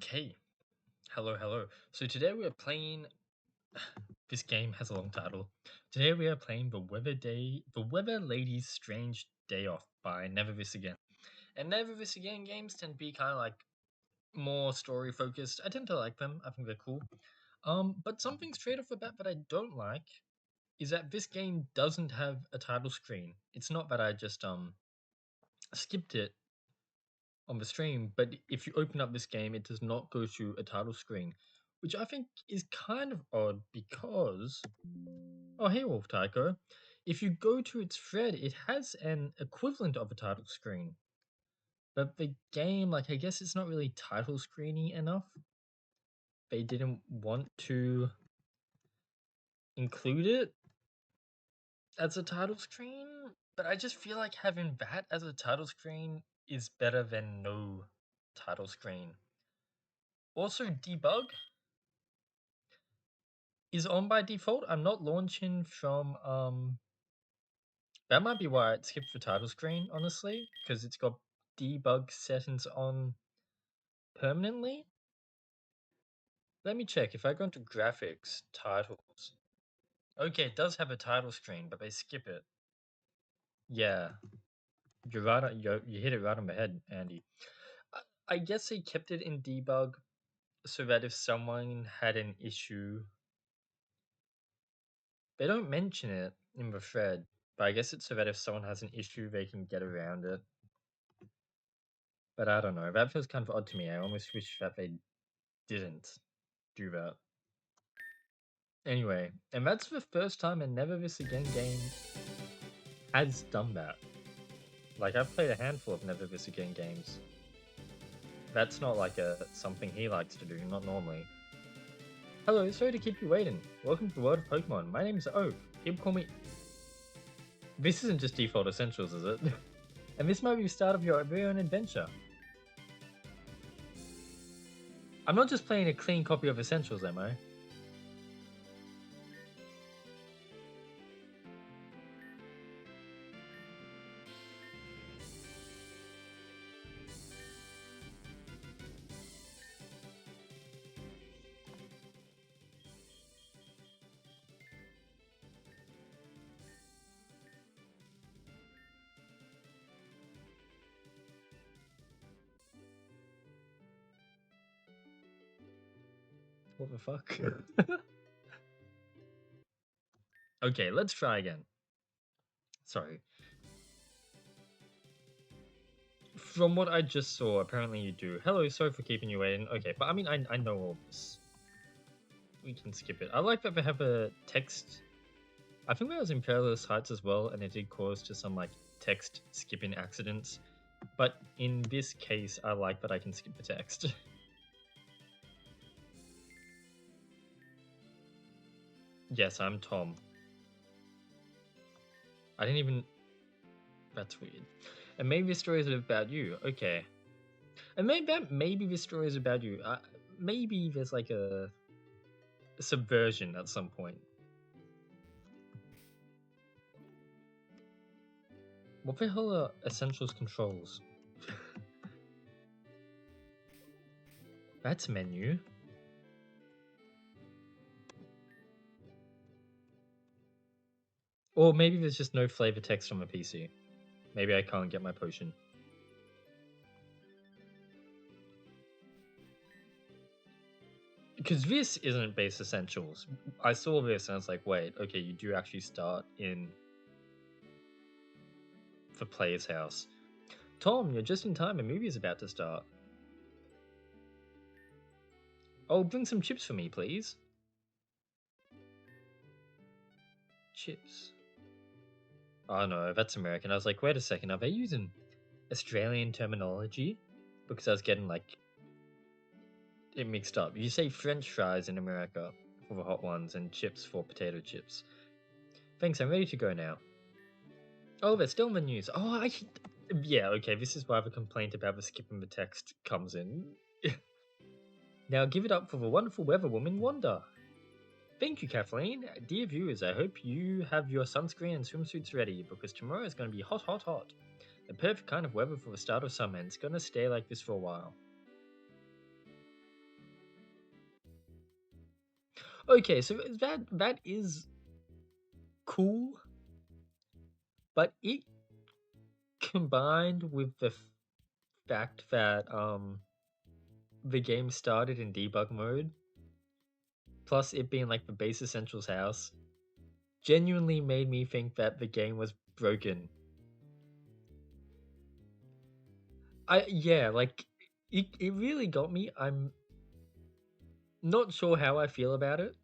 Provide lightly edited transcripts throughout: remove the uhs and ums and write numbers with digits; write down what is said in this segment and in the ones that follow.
Okay, hello. So today we are playing. This game has a long title. Today we are playing The Weather Lady's Strange Day Off by Never This Again. And Never This Again games tend to be kind of like more story focused. I tend to like them. I think they're cool. But something straight off the bat that I don't like is that this game doesn't have a title screen. It's not that I just skipped it on the stream, but if you open up this game, it does not go to a title screen, which I think is kind of odd because, oh hey Wolf Tycho, if you go to its thread, it has an equivalent of a title screen, but the game, like I guess it's not really title screeny enough. They didn't want to include it as a title screen, but I just feel like having that as a title screen is better than no title screen. Also, debug is on by default. I'm not launching from that might be why it skipped the title screen, honestly, because it's got debug settings on permanently. Let me check. If I go into graphics, titles. Okay, it does have a title screen, but they skip it. Yeah, you're right. You hit it right on the head, Andy. I guess they kept it in debug so that if someone had an issue, they don't mention it in the thread, but I guess it's so that if someone has an issue, they can get around it. But I don't know. That feels kind of odd to me. I almost wish that they didn't do that. Anyway, and that's the first time a Never This Again game has done that. Like, I've played a handful of Never This Again games. That's not like something he likes to do, not normally. Hello, sorry to keep you waiting. Welcome to the world of Pokemon. My name is Oak. People call me... This isn't just default essentials, is it? And this might be the start of your very own adventure. I'm not just playing a clean copy of Essentials, am I? What the fuck? Okay, let's try again. Sorry. From what I just saw, apparently you do. Hello, sorry for keeping you waiting. Okay, but I mean, I know all this. We can skip it. I like that they have a text. I think that was in Perilous Heights as well, and it did cause to some like text skipping accidents. But in this case, I like that I can skip the text. Yes, I'm Tom. I didn't even. That's weird. And maybe this story is about you. Okay. And maybe this story is about you. Maybe there's like a subversion at some point. What the hell are essentials controls? That's menu. Or maybe there's just no flavor text on my PC. Maybe I can't get my potion. Because this isn't base essentials. I saw this and I was like, wait, okay, you do actually start in the player's house. Tom, you're just in time. A movie is about to start. Oh, bring some chips for me, please. Chips. Oh no, that's American. I was like, wait a second, are they using Australian terminology? Because I was getting like it mixed up. You say French fries in America for the hot ones and chips for potato chips. Thanks, I'm ready to go now. Oh, they're still in the news. Yeah, okay, this is why the complaint about the skipping the text comes in. Now give it up for the wonderful weather woman, Wanda. Thank you, Kathleen. Dear viewers, I hope you have your sunscreen and swimsuits ready because tomorrow is going to be hot. The perfect kind of weather for the start of summer, and it's going to stay like this for a while. Okay, so that is cool, but it combined with the fact that the game started in debug mode, plus it being like the base essentials house, genuinely made me think that the game was broken. Yeah, like it really got me. I'm not sure how I feel about it.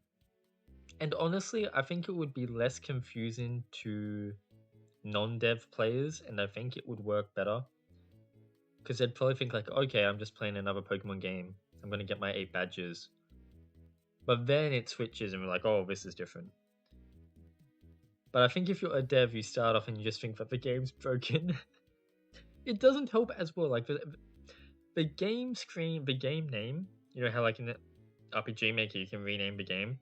And honestly, I think it would be less confusing to non-dev players, and I think it would work better. Because they'd probably think like, okay, I'm just playing another Pokemon game. I'm gonna get my 8 badges. But then it switches and we're like, oh, this is different. But I think if you're a dev, you start off and you just think that the game's broken. It doesn't help as well. Like the game screen, the game name, you know how like in the RPG Maker you can rename the game?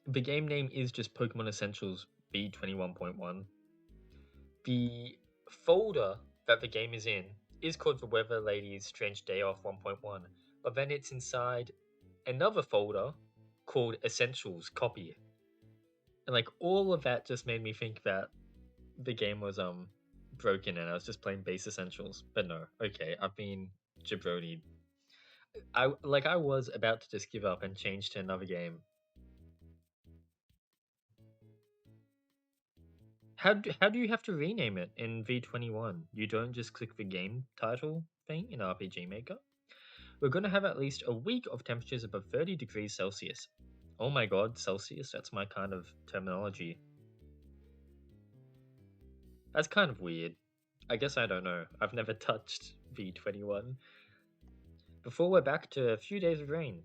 The game name is just Pokemon Essentials V21.1. The folder that the game is in is called The Weather Lady's Strange Day Off 1.1, but then it's inside another folder called Essentials Copy. And like all of that just made me think that the game was broken and I was just playing base essentials. But no, okay, I've been jabronied. I was about to just give up and change to another game. How do you have to rename it in V21? You don't just click the game title thing in RPG Maker? We're gonna have at least a week of temperatures above 30 degrees Celsius. Oh my god, Celsius, that's my kind of terminology. That's kind of weird. I guess I don't know. I've never touched V21. Before we're back to a few days of rain.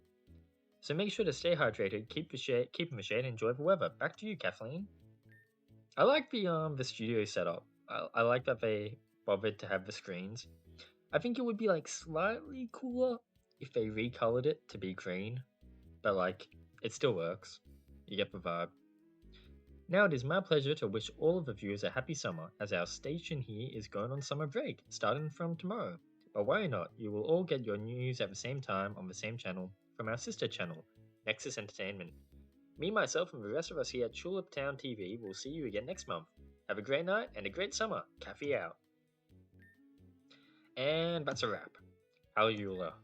So make sure to stay hydrated, keep in the shade, and enjoy the weather. Back to you, Kathleen. I like the studio setup. I like that they bothered to have the screens. I think it would be like slightly cooler if they recolored it to be green, but like it still works. You get the vibe. Now it is my pleasure to wish all of the viewers a happy summer, as our station here is going on summer break, starting from tomorrow. But worry not, you will all get your news at the same time on the same channel from our sister channel, Nexus Entertainment. Me, myself, and the rest of us here at Tulip Town TV will see you again next month. Have a great night and a great summer. Cafe out. And that's a wrap. Hallelujah.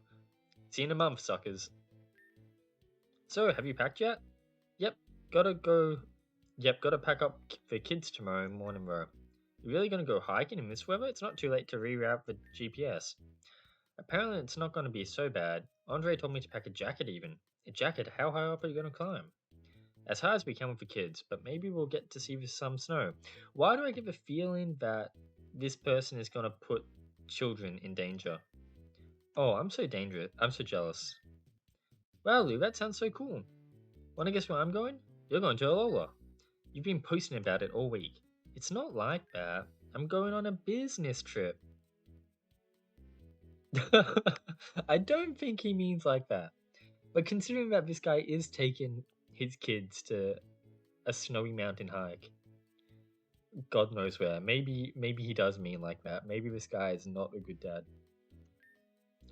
See you in a month, suckers. So, have you packed yet? Yep, gotta go. Yep, gotta pack up for kids tomorrow morning, bro. You really gonna go hiking in this weather? It's not too late to reroute the GPS. Apparently, it's not gonna be so bad. Andre told me to pack a jacket even. A jacket? How high up are you gonna climb? As high as we can with the kids, but maybe we'll get to see some snow. Why do I get the feeling that this person is gonna put children in danger? Oh, I'm so dangerous. I'm so jealous. Wow, Lou, that sounds so cool. Wanna guess where I'm going? You're going to Alola. You've been posting about it all week. It's not like that. I'm going on a business trip. I don't think he means like that. But considering that this guy is taking his kids to a snowy mountain hike, God knows where. Maybe he does mean like that. Maybe this guy is not a good dad.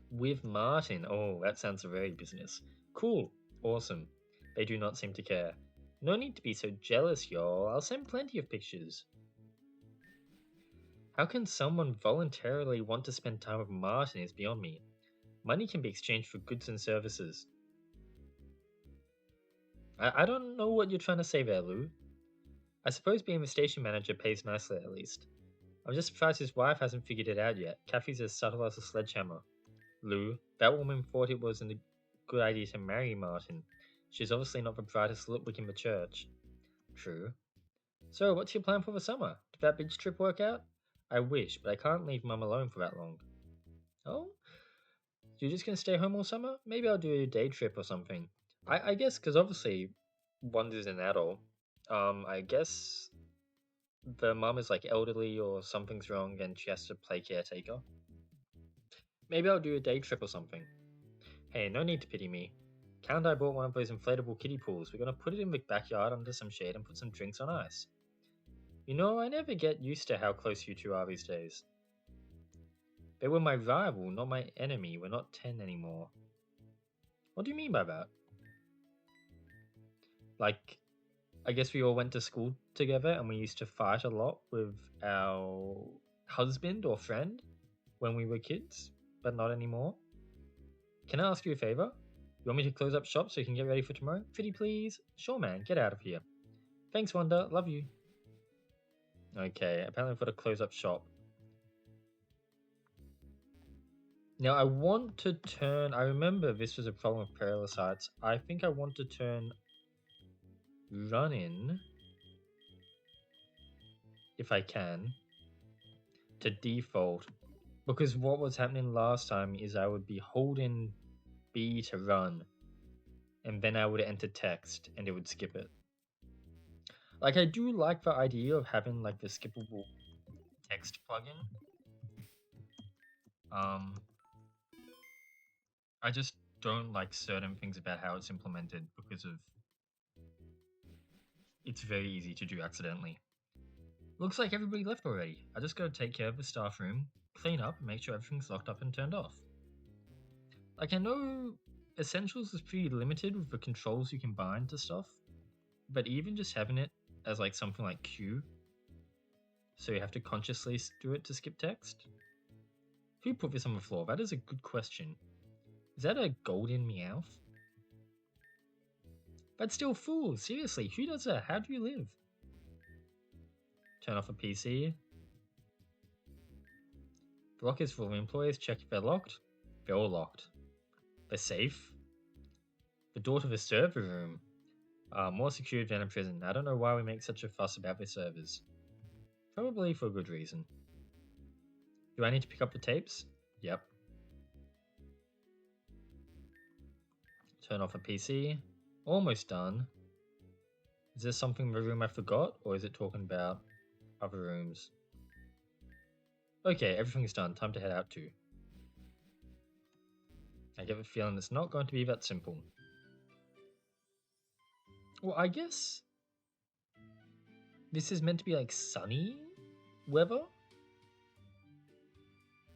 With Martin. Oh, that sounds very business. Cool. Awesome. They do not seem to care. No need to be so jealous, y'all. I'll send plenty of pictures. How can someone voluntarily want to spend time with Martin is beyond me. Money can be exchanged for goods and services. I don't know what you're trying to say there, Lou. I suppose being the station manager pays nicely at least. I'm just surprised his wife hasn't figured it out yet. Kathy's as subtle as a sledgehammer. Lou, that woman thought it wasn't a good idea to marry Martin. She's obviously not the brightest lipwick in the church. True. So, what's your plan for the summer? Did that beach trip work out? I wish, but I can't leave Mum alone for that long. Oh? You're just gonna stay home all summer? Maybe I'll do a day trip or something. I guess, because obviously, Wanda's an adult. I guess the mum is like elderly or something's wrong and she has to play caretaker. Maybe I'll do a day trip or something. Hey, no need to pity me. Cal and I bought one of those inflatable kiddie pools. We're gonna put it in the backyard under some shade and put some drinks on ice. You know, I never get used to how close you two are these days. They were my rival, not my enemy. We're not 10 anymore. What do you mean by that? Like, I guess we all went to school together and we used to fight a lot with our husband or friend when we were kids, but not anymore. Can I ask you a favor? You want me to close up shop so you can get ready for tomorrow? Pretty please? Sure, man. Get out of here. Thanks, Wanda. Love you. Okay, apparently I've got to close up shop. Now, I want to turn... I remember this was a problem with perilous heights. I think I want to turn run-in, if I can, to default. Because what was happening last time is I would be holding B to run, and then I would enter text, and it would skip it. Like, I do like the idea of having, like, the skippable text plugin. I just don't like certain things about how it's implemented because of it's very easy to do accidentally. Looks like everybody left already. I just gotta take care of the staff room, clean up, make sure everything's locked up and turned off. Like, I know Essentials is pretty limited with the controls you can bind to stuff, but even just having it as like something like Q, so you have to consciously do it to skip text? Who put this on the floor? That is a good question. Is that a golden Meowth? That's still full. Seriously, who does that? How do you live? Turn off a PC. The lock is full of employees. Check if they're locked. They're all locked. They're safe. The door to the server room. More secure than a prison. I don't know why we make such a fuss about the servers. Probably for a good reason. Do I need to pick up the tapes? Yep. Turn off a PC. Almost done. Is there something in the room I forgot, or is it talking about other rooms? Okay, everything's done. Time to head out too. I get the feeling it's not going to be that simple. Well, I guess this is meant to be like sunny weather.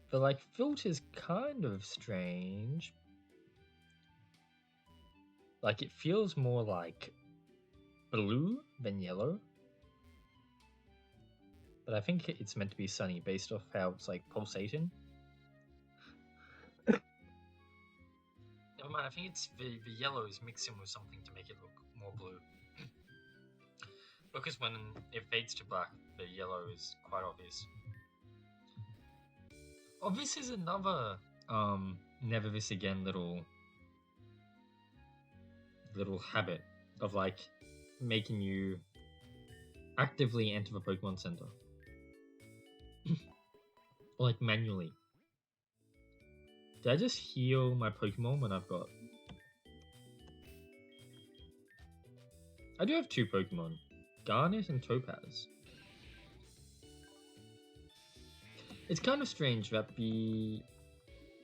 The like filter's kind of strange. Like it feels more like blue than yellow. But I think it's meant to be sunny based off how it's like pulsating. Never mind, I think it's the yellow is mixing with something to make it look more blue. Because when it fades to black, the yellow is quite obvious. Oh, this is another Never This Again little habit of like making you actively enter the Pokemon Center. Or like manually. Did I just heal my Pokemon when I've got... I do have two Pokemon. Garnet and Topaz. It's kind of strange that the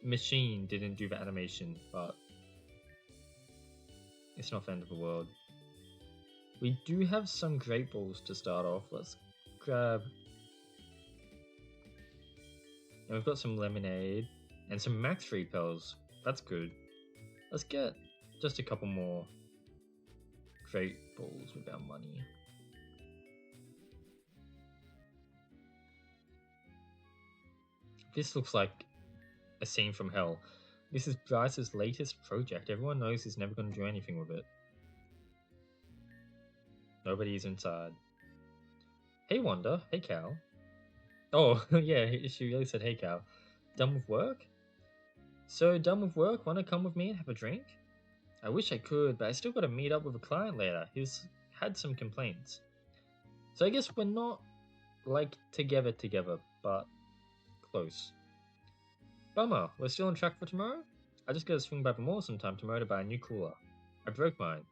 machine didn't do the animation, but it's not the end of the world. We do have some Great Balls to start off. Let's grab... And we've got some Lemonade and some Max Repels. That's good. Let's get just a couple more Great Balls with our money. This looks like a scene from hell. This is Bryce's latest project. Everyone knows he's never going to do anything with it. Nobody's inside. Hey Wanda. Hey Cal. Oh, yeah, she really said hey Cal. Done with work? So, done with work? Want to come with me and have a drink? I wish I could, but I still got to meet up with a client later. He's had some complaints. So I guess we're not, like, together, but close. Bummer, we're still on track for tomorrow? I just gotta swing by the mall sometime tomorrow to buy a new cooler. I broke mine.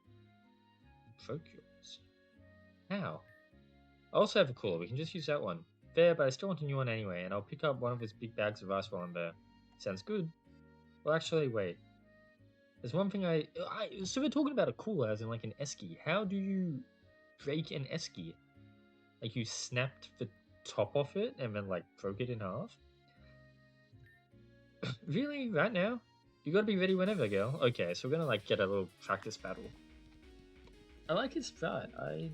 Broke yours? How? I also have a cooler, we can just use that one. There, but I still want a new one anyway, and I'll pick up one of his big bags of ice while I'm there. Sounds good. Well, actually, wait. There's one thing so we're talking about a cooler as in like an esky. How do you break an esky? Like you snapped the top off it and then like broke it in half? Really? Right now? You gotta be ready whenever, girl. Okay, so we're gonna like get a little practice battle. I like his strat. I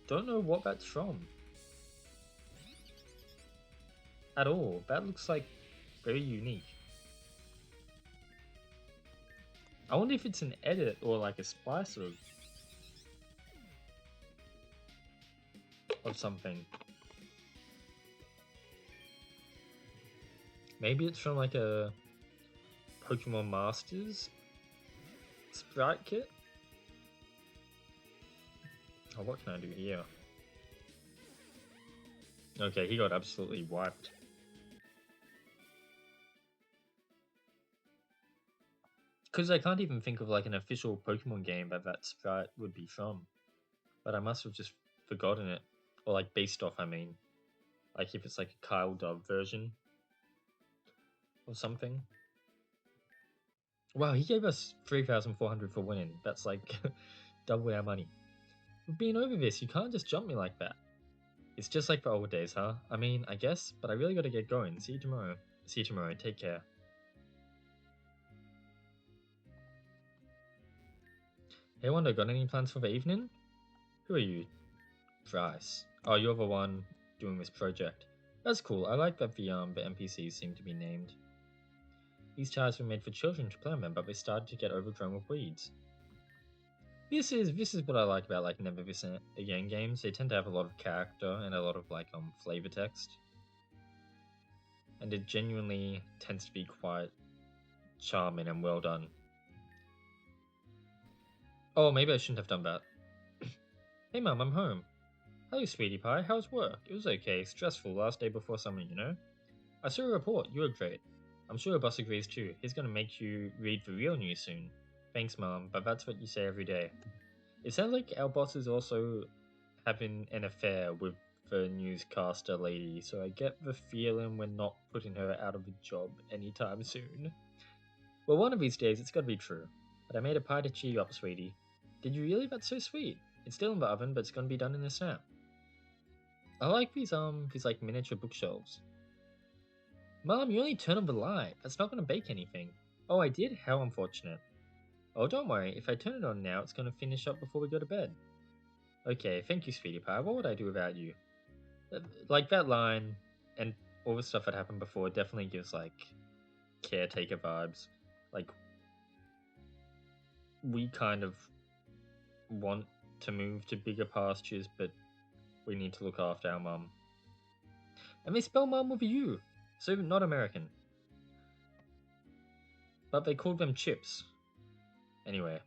don't know what that's from at all. That looks like very unique. I wonder if it's an edit or like a splice of something. Maybe it's from like a Pokemon Masters sprite kit. Oh, what can I do here? Okay, he got absolutely wiped. Because I can't even think of like an official Pokemon game that sprite would be from. But I must have just forgotten it. Or like based off, I mean. Like if it's like a Kyle Dove version. Or something. Wow, he gave us 3,400 for winning. That's like double our money. We've been over this, you can't just jump me like that. It's just like the old days, huh? I mean, I guess, but I really gotta get going. See you tomorrow. See you tomorrow, take care. Hey Wanda, got any plans for the evening? Who are you? Bryce. Oh, you're the one doing this project. That's cool. I like that the NPCs seem to be named. These tires were made for children to play on them, but they started to get overgrown with weeds. This is what I like about like Never This Again games. They tend to have a lot of character and a lot of like flavor text, and it genuinely tends to be quite charming and well done. Oh, maybe I shouldn't have done that. Hey Mum, I'm home. Hello, sweetie pie. How's work? It was okay. Stressful last day before summer, you know. I saw a report. You were great. I'm sure your boss agrees too. He's gonna make you read the real news soon. Thanks, Mom, but that's what you say every day. It sounds like our boss is also having an affair with the newscaster lady, so I get the feeling we're not putting her out of a job anytime soon. Well, one of these days it's gotta be true. But I made a pie to cheer you up, sweetie. Did you really? That's so sweet. It's still in the oven, but it's gonna be done in a snap. I like these like miniature bookshelves. Mom, you only turned on the light. That's not gonna bake anything. Oh, I did? How unfortunate. Oh, don't worry. If I turn it on now, it's gonna finish up before we go to bed. Okay, thank you, sweetie pie. What would I do without you? Like that line and all the stuff that happened before definitely gives like caretaker vibes. Like we kind of want to move to bigger pastures, but we need to look after our mum. And they spell mum with a U, so not American. But they called them chips. Anyway.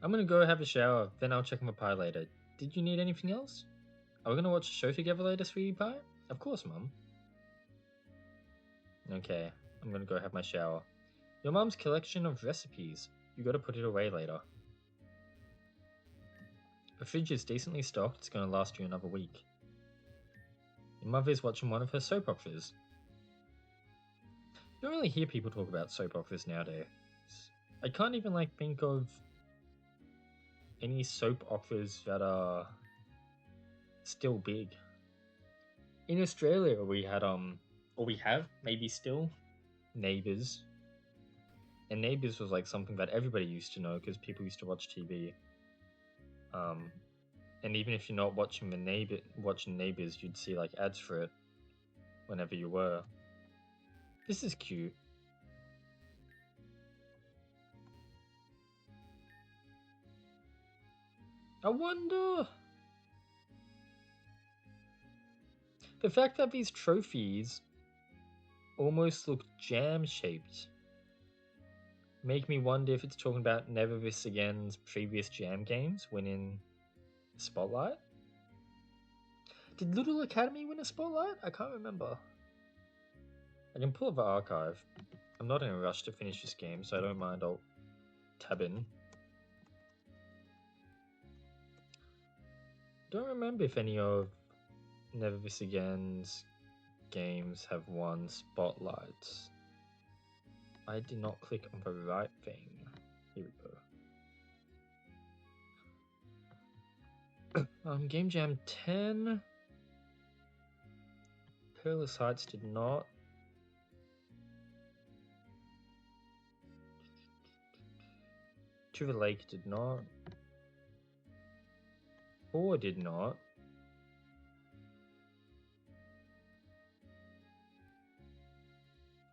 I'm gonna go have a shower, then I'll check my pie later. Did you need anything else? Are we gonna watch a show together later, sweetie pie? Of course, Mum. Okay, I'm gonna go have my shower. Your mum's collection of recipes. You gotta put it away later. The fridge is decently stocked, it's gonna last you another week. Your mother's watching one of her soap operas. You don't really hear people talk about soap operas nowadays. I can't even like think of any soap operas that are still big. In Australia we had or we have maybe still Neighbours. And Neighbours was like something that everybody used to know because people used to watch TV. And even if you're not watching watching Neighbours, you'd see like ads for it whenever you were. This is cute. I wonder the fact that these trophies almost look jam shaped make me wonder if it's talking about Never This Again's previous jam games winning Spotlight. Did Little Academy win a Spotlight? I can't remember. I can pull up the archive. I'm not in a rush to finish this game, so I don't mind. I'll tab in. Don't remember if any of Never This Again's games have won spotlights. I did not click on the right thing. Here we go. Game Jam 10. Peerless Heights did not. To the Lake did not. 4 did not.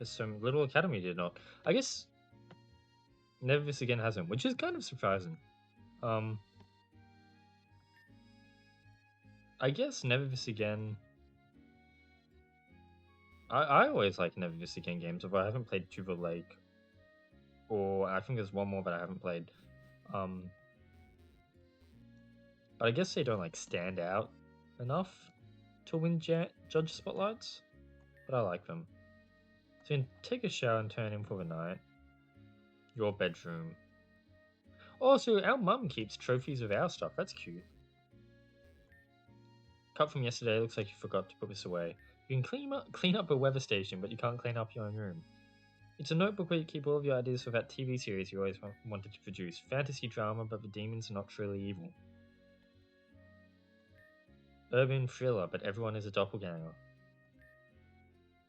Some Little Academy did not. I guess Never This Again hasn't, which is kind of surprising. I guess Never This Again. I always like Never This Again games, although I haven't played To the Lake, or I think there's one more that I haven't played. But I guess they don't like stand out enough to win judge spotlights. But I like them. So you can take a shower and turn in for the night. Your bedroom. Also, our mum keeps trophies of our stuff. That's cute. Cut from yesterday. Looks like you forgot to put this away. You can clean up a weather station, but you can't clean up your own room. It's a notebook where you keep all of your ideas for that TV series you always wanted to produce. Fantasy drama, but the demons are not truly evil. Urban thriller, but everyone is a doppelganger.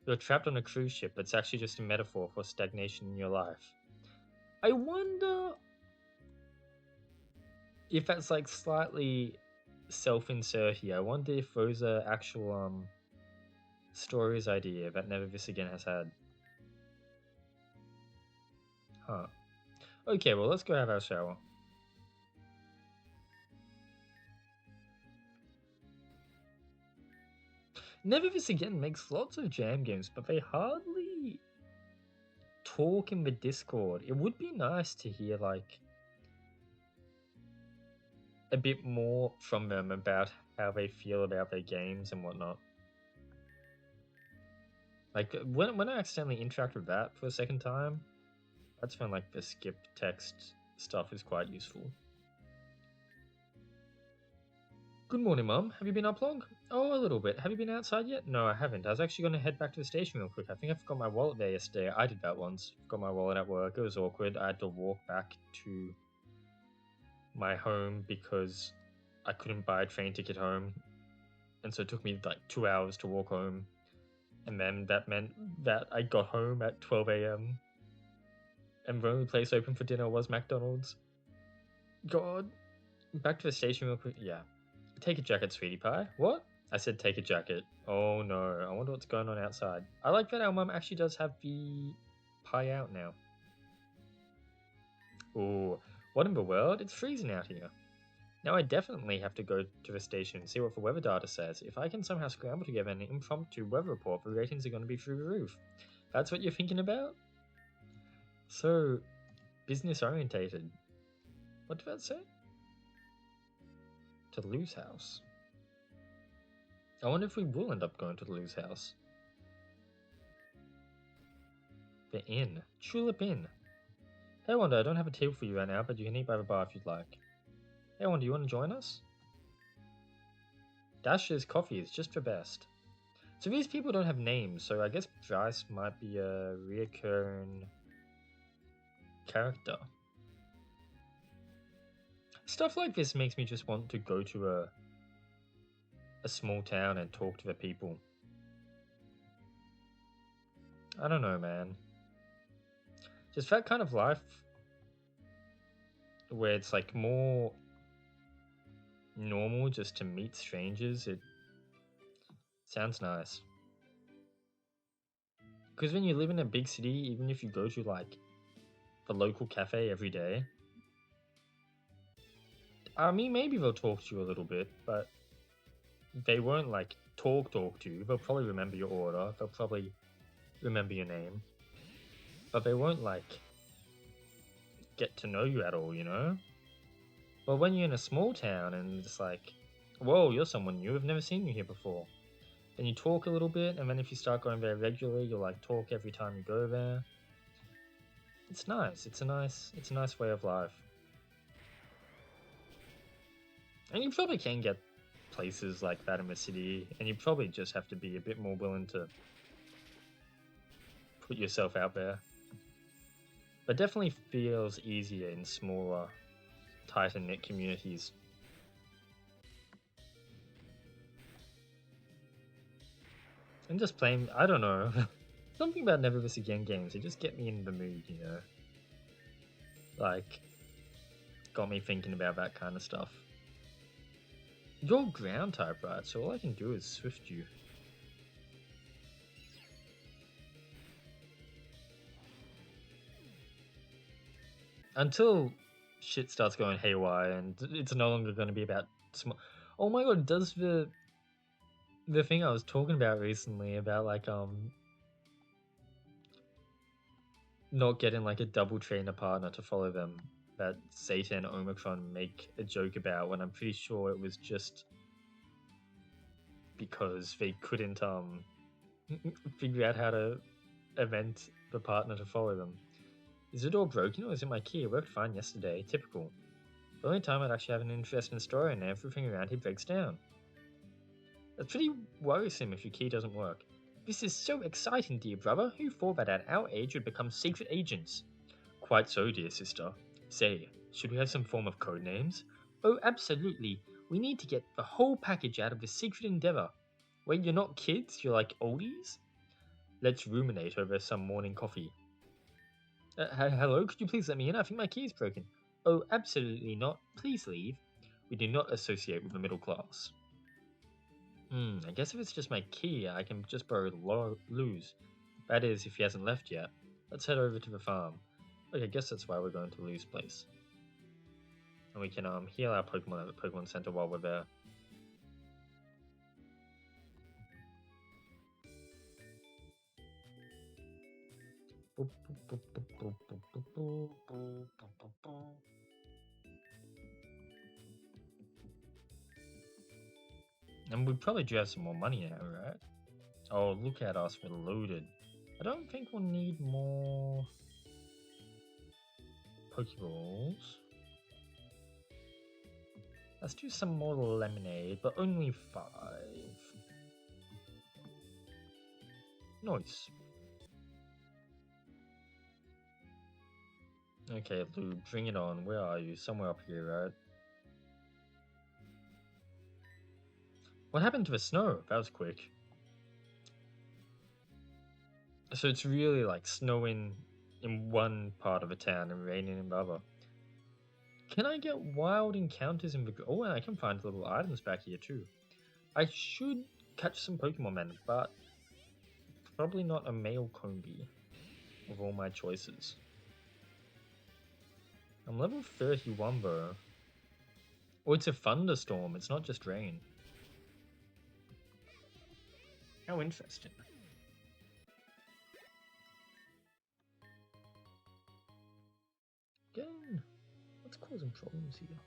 You're trapped on a cruise ship, but it's actually just a metaphor for stagnation in your life. I wonder if that's like slightly self-inserty. I wonder if those are actual stories idea that Never This Again has had. Huh. Okay, well, let's go have our shower. Never This Again makes lots of jam games, but they hardly talk in the Discord. It would be nice to hear like a bit more from them about how they feel about their games and whatnot. Like when I accidentally interact with that for a second time, that's when like the skip text stuff is quite useful. Good morning, Mum. Have you been up long? Oh, a little bit. Have you been outside yet? No, I haven't. I was actually going to head back to the station real quick. I think I forgot my wallet there yesterday. I did that once. Forgot my wallet at work. It was awkward. I had to walk back to my home because I couldn't buy a train ticket home. And so it took me like 2 hours to walk home. And then that meant that I got home at 12 a.m. And the only place open for dinner was McDonald's. God. Back to the station real quick. Yeah. Take a jacket, sweetie pie. What? I said take a jacket. Oh no, I wonder what's going on outside. I like that our mum actually does have the pie out now. Ooh, what in the world? It's freezing out here. Now I definitely have to go to the station and see what the weather data says. If I can somehow scramble together an impromptu weather report, the ratings are going to be through the roof. That's what you're thinking about? So, business orientated. What did that say? To Lou's house. I wonder if we will end up going to the Lou's house. The inn. Tulip Inn. Hey Wanda, I don't have a table for you right now, but you can eat by the bar if you'd like. Hey Wanda, you want to join us? Dash's coffee is just the best. So these people don't have names, so I guess Bryce might be a reoccurring character. Stuff like this makes me just want to go to a small town and talk to the people. I don't know, man. Just that kind of life where it's like more normal just to meet strangers, it sounds nice. Because when you live in a big city, even if you go to like the local cafe every day, I mean, maybe they'll talk to you a little bit, but they won't like talk to you. They'll probably remember your order. They'll probably remember your name, but they won't like get to know you at all, you know? But when you're in a small town and it's like, whoa, you're someone new, I've never seen you here before. Then you talk a little bit, and then if you start going there regularly, you'll like talk every time you go there. It's nice. It's a nice way of life. And you probably can get places like that in the city, and you probably just have to be a bit more willing to put yourself out there. But definitely feels easier in smaller, tighter knit communities. And just playing, I don't know, something about Never This Again games, they just get me in the mood, you know? Like, got me thinking about that kind of stuff. You're ground type, right? So all I can do is swift you. Until shit starts going haywire and it's no longer going to be about small. Oh my god, does the thing I was talking about recently about like not getting like a double trainer partner to follow them that Zeta and Omicron make a joke about, when I'm pretty sure it was just because they couldn't figure out how to event the partner to follow them. Is it all broken or is it my key? It worked fine yesterday. Typical. The only time I'd actually have an interesting story and everything around here breaks down. That's pretty worrisome if your key doesn't work. This is so exciting, dear brother. Who thought that at our age we'd become secret agents? Quite so, dear sister. Say, should we have some form of code names? Oh, absolutely. We need to get the whole package out of this secret endeavor. Wait, you're not kids? You're like oldies? Let's ruminate over some morning coffee. Hello, could you please let me in? I think my key is broken. Oh, absolutely not. Please leave. We do not associate with the middle class. I guess if it's just my key, I can just borrow Lou's. That is, if he hasn't left yet. Let's head over to the farm. Okay, I guess that's why we're going to Lou's place. And we can heal our Pokemon at the Pokemon Center while we're there. And we probably do have some more money now, right? Oh, look at us, we're loaded. I don't think we'll need more Pokeballs. Let's do some more lemonade, but only 5. Nice. Okay, Lou, bring it on. Where are you? Somewhere up here, right? What happened to the snow? That was quick. So it's really like snowing in one part of the town and raining in the other. Can I get wild encounters in the... Oh, and I can find little items back here too. I should catch some Pokemon men, but probably not a male Combi of all my choices. I'm level 31 though. Oh, it's a thunderstorm. It's not just rain. How interesting. Again, what's causing problems here?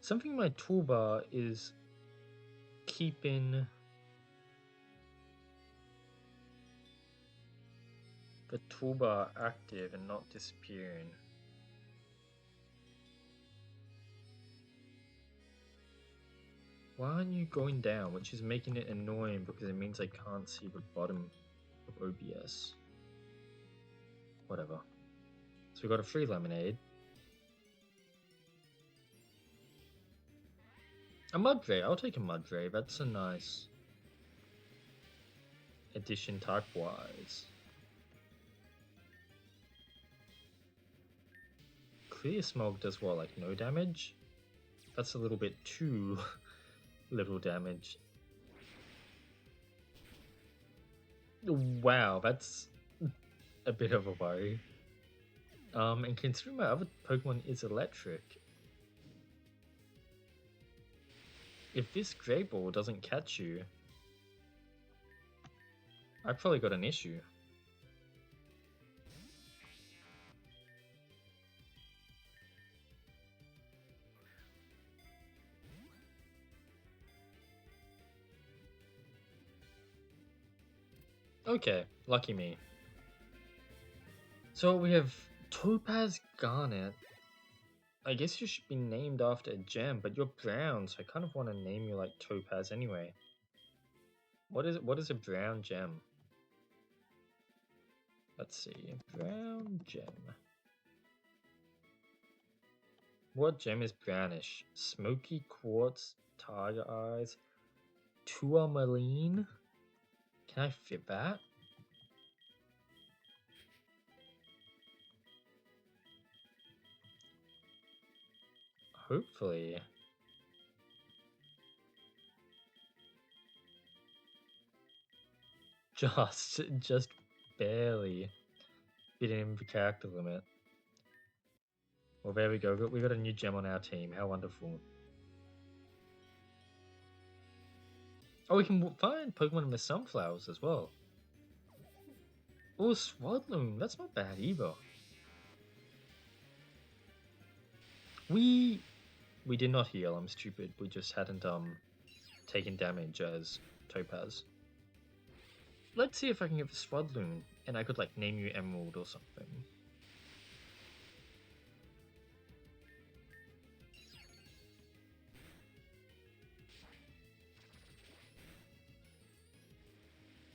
Something in my toolbar is keeping the toolbar active and not disappearing. Why aren't you going down? Which is making it annoying because it means I can't see the bottom of OBS. Whatever. So we got a free lemonade. A Mudray. I'll take a Mudray. That's a nice addition type-wise. Clear Smog does what, like no damage? That's a little bit too little damage. Wow, that's a bit of a worry. And considering my other Pokemon is electric, if this Great Ball doesn't catch you, I've probably got an issue. Okay, lucky me. So we have Topaz Garnet. I guess you should be named after a gem, but you're brown, so I kind of want to name you like Topaz anyway. What is a brown gem? Let's see. Brown gem. What gem is brownish? Smoky quartz, tiger eyes, tourmaline. Can I fit that? Hopefully. Just barely fitting the character limit. Well, there we go. We got a new gem on our team. How wonderful. Oh, we can find Pokemon in the sunflowers as well. Oh, Swadloon. That's not bad either. We did not heal. I'm stupid. We just hadn't taken damage as Topaz. Let's see if I can get the Swadloon, and I could like name you Emerald or something.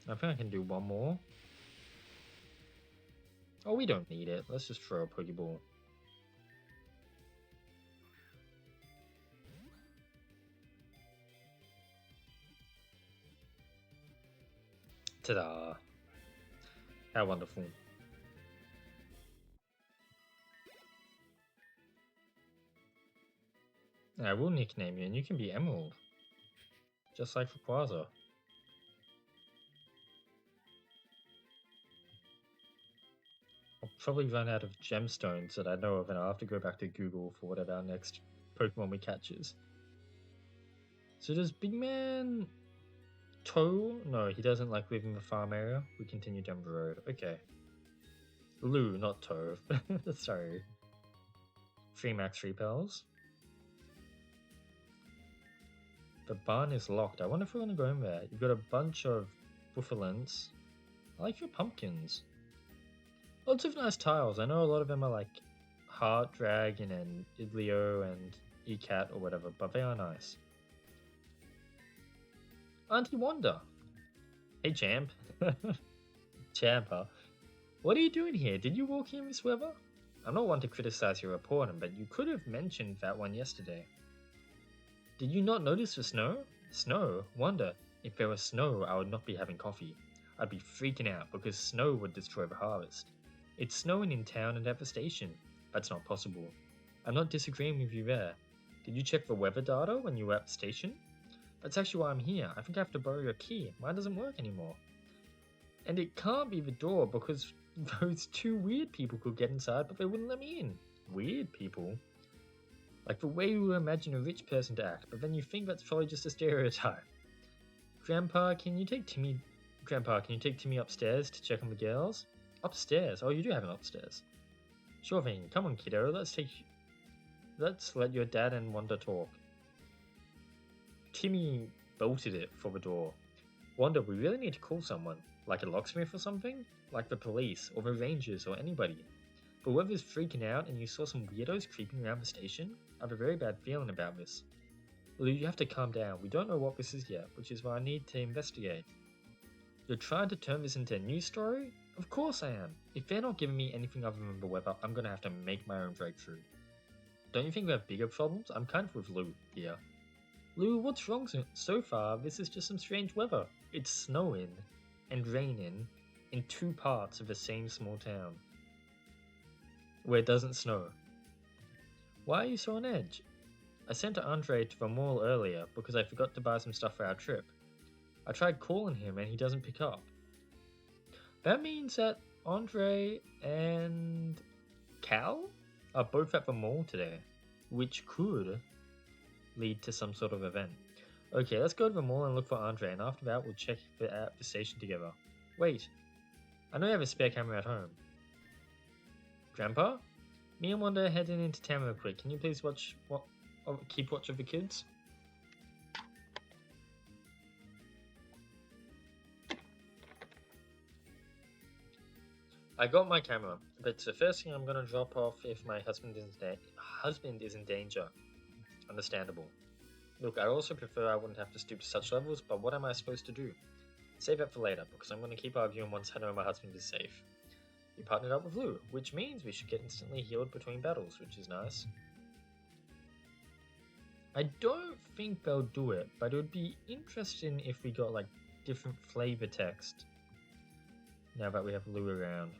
I think I can do one more. Oh, we don't need it. Let's just throw a Pokeball. Ta-da! How wonderful. I will nickname you, and you can be Emerald. Just like Rayquaza. I'll probably run out of gemstones that I know of, and I'll have to go back to Google for whatever our next Pokemon we catch is. So does Big Man Toe? No, he doesn't like live in the farm area. We continue down the road. Okay. Lou, not Tove. Sorry. 3 max repels. The barn is locked. I wonder if we're gonna go in there. You've got a bunch of Buffalins. I like your pumpkins. Lots of nice tiles. I know a lot of them are like Heart Dragon and Idlio and Ecat or whatever, but they are nice. Auntie Wanda. Hey, champ. Champa. What are you doing here? Did you walk here in this weather? I'm not one to criticize your reporting, but you could have mentioned that one yesterday. Did you not notice the snow? Snow? Wonder. If there was snow, I would not be having coffee. I'd be freaking out because snow would destroy the harvest. It's snowing in town and at the station. That's not possible. I'm not disagreeing with you there. Did you check the weather data when you were at the station? That's actually why I'm here. I think I have to borrow your key. Mine doesn't work anymore. And it can't be the door because those 2 weird people could get inside, but they wouldn't let me in. Weird people? Like the way you imagine a rich person to act, but then you think that's probably just a stereotype. Grandpa, can you take Timmy upstairs to check on the girls? Upstairs? Oh, you do have an upstairs. Sure thing. Come on, kiddo. Let's let your dad and Wanda talk. Timmy bolted it for the door. Wanda, we really need to call someone. Like a locksmith or something? Like the police, or the rangers, or anybody. But whoever's freaking out and you saw some weirdos creeping around the station, I have a very bad feeling about this. Lou, you have to calm down. We don't know what this is yet, which is why I need to investigate. You're trying to turn this into a news story? Of course I am. If they're not giving me anything other than the weather, I'm gonna have to make my own breakthrough. Don't you think we have bigger problems? I'm kind of with Lou here. Lou, what's wrong so far? This is just some strange weather. It's snowing and raining in 2 parts of the same small town where it doesn't snow. Why are you so on edge? I sent Andre to the mall earlier because I forgot to buy some stuff for our trip. I tried calling him and he doesn't pick up. That means that Andre and Cal are both at the mall today, which could lead to some sort of event. Okay, let's go to the mall and look for Andre, and after that we'll check the station together. Wait, I know you have a spare camera at home. Grandpa? Me and Wanda are heading into town real quick. Can you please keep watch of the kids? I got my camera, but the first thing I'm gonna drop off if my husband is in danger. Understandable. Look, I also prefer I wouldn't have to stoop to such levels, but what am I supposed to do? Save that for later, because I'm gonna keep arguing once I know my husband is safe. We partnered up with Lou, which means we should get instantly healed between battles, which is nice. I don't think they'll do it, but it would be interesting if we got like different flavor text now that we have Lou around.